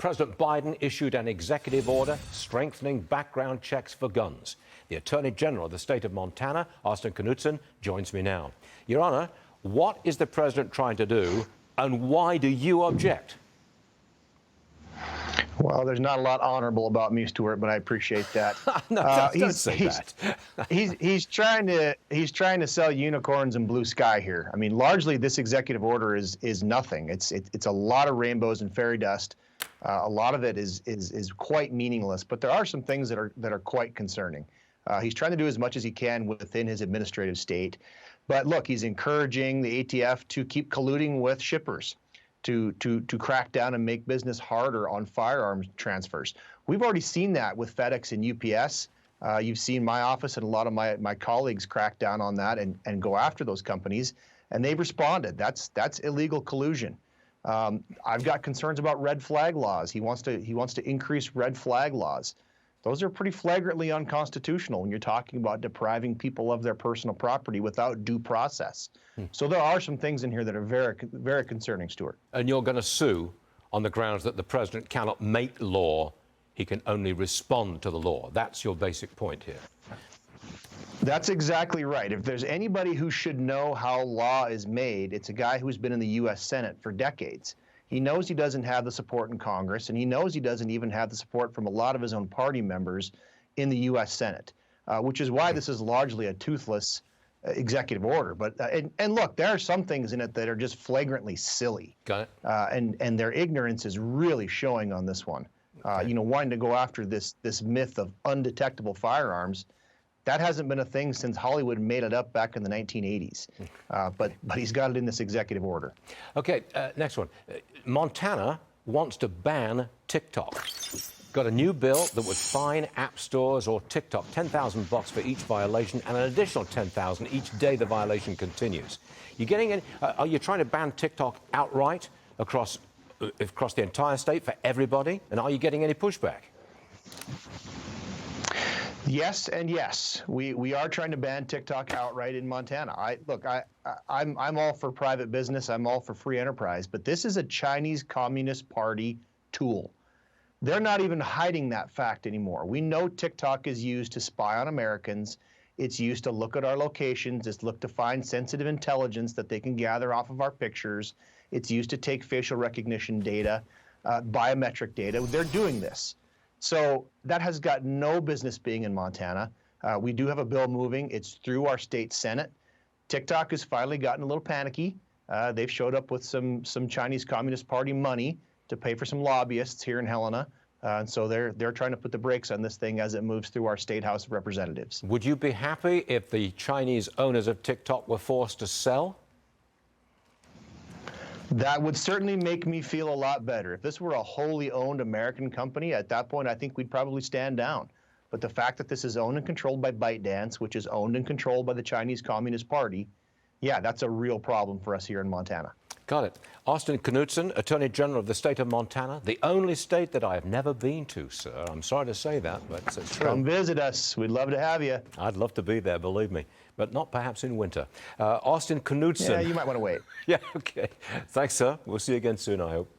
President Biden issued an executive order strengthening background checks for guns. The Attorney General of the state of Montana, Austin Knudsen, joins me now. Your Honor, what is the president trying to do, and why do you object? Well, there's not a lot honorable about me, Stuart, but I appreciate that. No, don't say that. he's trying to sell unicorns and blue sky here. I mean, largely this executive order is nothing. It's a lot of rainbows and fairy dust. A lot of it is quite meaningless, but there are some things that are quite concerning. He's trying to do as much as he can within his administrative state, but look, he's encouraging the ATF to keep colluding with shippers to crack down and make business harder on firearms transfers. We've already seen that with FedEx and UPS. You've seen my office and a lot of my colleagues crack down on that and go after those companies, and they've responded. That's illegal collusion. I've got concerns about red flag laws. He wants to increase red flag laws. Those are pretty flagrantly unconstitutional when you're talking about depriving people of their personal property without due process. So there are some things in here that are very, very concerning, Stuart. And you're going to sue on the grounds that the president cannot make law, he can only respond to the law. That's your basic point here. That's exactly right. If there's anybody who should know how law is made, it's a guy who's been in the U.S. Senate for decades. He knows he doesn't have the support in Congress, and he knows he doesn't even have the support from a lot of his own party members in the U.S. Senate, which is why this is largely a toothless executive order. But and look, there are some things in it that are just flagrantly silly. Got it. And their ignorance is really showing on this one. Okay. You know, wanting to go after this myth of undetectable firearms. That hasn't been a thing since Hollywood made it up back in the 1980s. But he's got it in this executive order. Okay, next one. Montana wants to ban TikTok. Got a new bill that would fine app stores or TikTok $10,000 for each violation and an additional $10,000 each day the violation continues. You getting any? Are you trying to ban TikTok outright across the entire state for everybody? And are you getting any pushback? Yes and yes. We are trying to ban TikTok outright in Montana. I'm all for private business. I'm all for free enterprise. But this is a Chinese Communist Party tool. They're not even hiding that fact anymore. We know TikTok is used to spy on Americans. It's used to look at our locations. It's looked to find sensitive intelligence that they can gather off of our pictures. It's used to take facial recognition data, biometric data. They're doing this. So that has got no business being in Montana. We do have a bill moving. It's through our state Senate. TikTok has finally gotten a little panicky. They've showed up with some Chinese Communist Party money to pay for some lobbyists here in Helena. And so they're trying to put the brakes on this thing as it moves through our state House of Representatives. Would you be happy if the Chinese owners of TikTok were forced to sell? That would certainly make me feel a lot better. If this were a wholly owned American company, at that point, I think we'd probably stand down. But the fact that this is owned and controlled by ByteDance, which is owned and controlled by the Chinese Communist Party, yeah, that's a real problem for us here in Montana. Got it. Austin Knudsen, Attorney General of the state of Montana, the only state that I have never been to, sir. I'm sorry to say that, but it's true. Come visit us. We'd love to have you. I'd love to be there, believe me, but not perhaps in winter. Austin Knudsen. Yeah, you might want to wait. Yeah, okay. Thanks, sir. We'll see you again soon, I hope.